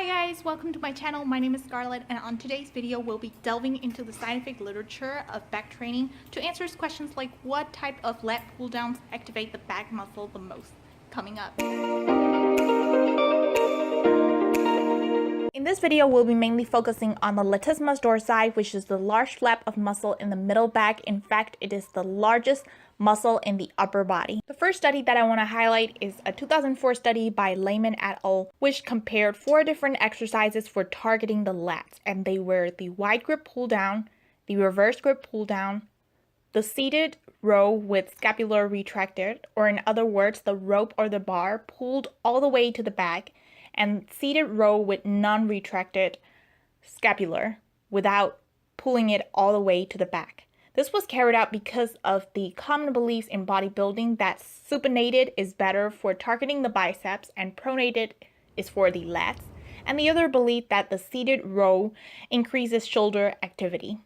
Hi guys, welcome to my channel. My name is Scarlett, and on today's video we'll be delving into the scientific literature of back training to answer questions like what type of lat pull downs activate the back muscle the most. Coming up. In this video, we'll be mainly focusing on the latissimus dorsi, which is the large flap of muscle in the middle back. In fact, it is the largest muscle in the upper body. The first study that I want to highlight is a 2004 study by Lehman et al., which compared 4 different exercises for targeting the lats, and they were the wide grip pull down, the reverse grip pull down, the seated row with scapula retracted, or in other words, the rope or the bar pulled all the way to the back, and seated row with non-retracted scapular without pulling it all the way to the back. This was carried out because of the common beliefs in bodybuilding that supinated is better for targeting the biceps and pronated is for the lats, and the other belief that the seated row increases shoulder activity.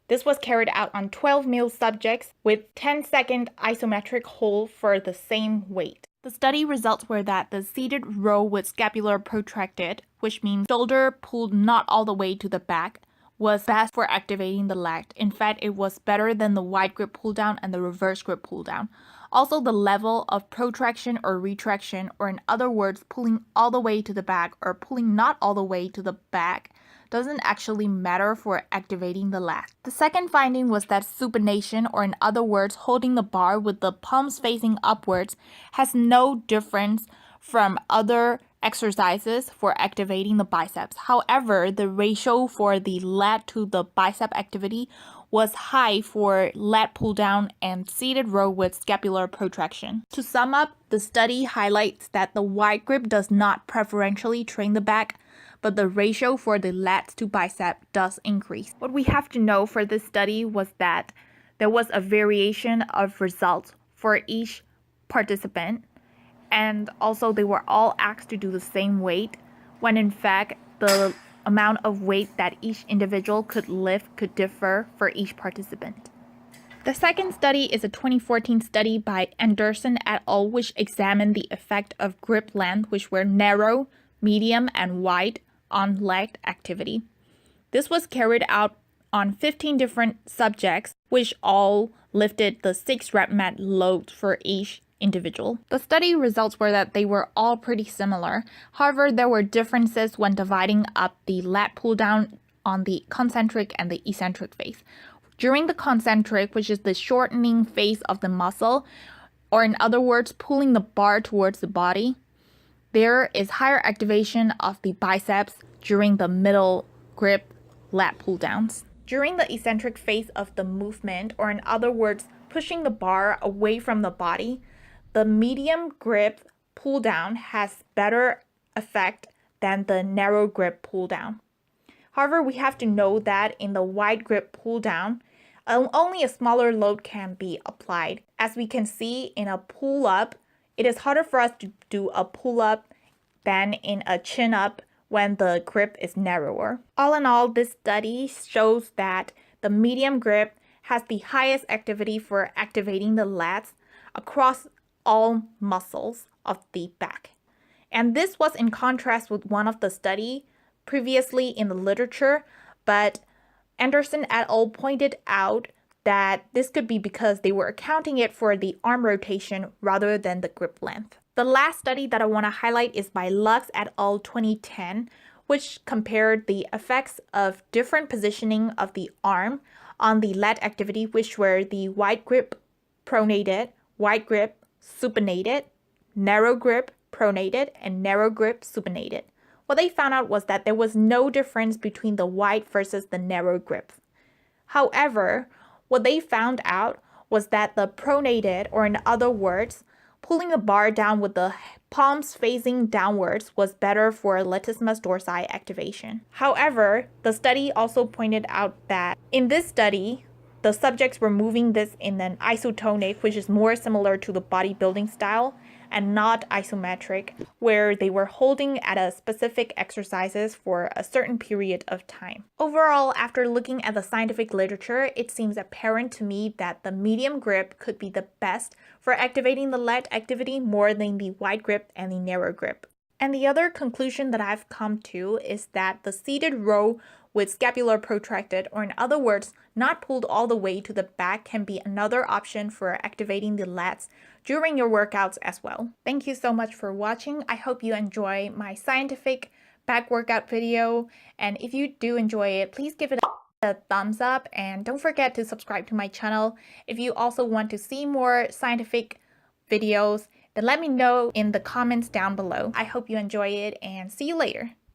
This was carried out on 12 male subjects with 10-second isometric hold for the same weight. The study results were that the seated row with scapular protracted, which means shoulder pulled not all the way to the back, was best for activating the lat. In fact, it was better than the wide grip pull down and the reverse grip pull down. Also, the level of protraction or retraction, or in other words, pulling all the way to the back or pulling not all the way to the back, doesn't actually matter for activating the lat. The second finding was that supination, or in other words, holding the bar with the palms facing upwards, has no difference from other exercises for activating the biceps. However, the ratio for the lat to the bicep activity was high for lat pull down and seated row with scapular protraction. To sum up, the study highlights that the wide grip does not preferentially train the back, but the ratio for the lats to bicep does increase. What we have to know for this study was that there was a variation of results for each participant, and also they were all asked to do the same weight, when in fact the amount of weight that each individual could lift could differ for each participant. The second study is a 2014 study by Anderson et al., which examined the effect of grip length, which were narrow, medium, and wide on leg activity. This was carried out on 15 different subjects, which all lifted the 6 rep mat load for each individual. The study results were that they were all pretty similar. However, there were differences when dividing up the lat pull down on the concentric and the eccentric phase. During the concentric, which is the shortening phase of the muscle, or in other words, pulling the bar towards the body, there is higher activation of the biceps during the middle grip lat pull downs. During the eccentric phase of the movement, or in other words, pushing the bar away from the body, the medium grip pull down has better effect than the narrow grip pull down. However, we have to know that in the wide grip pull down, only a smaller load can be applied. As we can see in a pull up, it is harder for us to do a pull up than in a chin up when the grip is narrower. All in all, this study shows that the medium grip has the highest activity for activating the lats across all muscles of the back. And this was in contrast with one of the study previously in the literature, but Anderson et al. Pointed out that this could be because they were accounting it for the arm rotation rather than the grip length. The last study that I want to highlight is by Lux et al. 2010, which compared the effects of different positioning of the arm on the lat activity, which were the wide grip pronated, wide grip supinated, narrow grip pronated, and narrow grip supinated. What they found out was that there was no difference between the wide versus the narrow grip. However, what they found out was that the pronated, or in other words, pulling the bar down with the palms facing downwards, was better for latissimus dorsi activation. However, the study also pointed out that in this study, the subjects were moving this in an isotonic, which is more similar to the bodybuilding style, and not isometric, where they were holding at a specific exercises for a certain period of time. Overall, after looking at the scientific literature, it seems apparent to me that the medium grip could be the best for activating the lat activity more than the wide grip and the narrow grip. And the other conclusion that I've come to is that the seated row with scapula protracted, or in other words, not pulled all the way to the back, can be another option for activating the lats during your workouts as well. Thank you so much for watching. I hope you enjoy my scientific back workout video. And if you do enjoy it, please give it a thumbs up and don't forget to subscribe to my channel. If you also want to see more scientific videos, then let me know in the comments down below. I hope you enjoy it and see you later.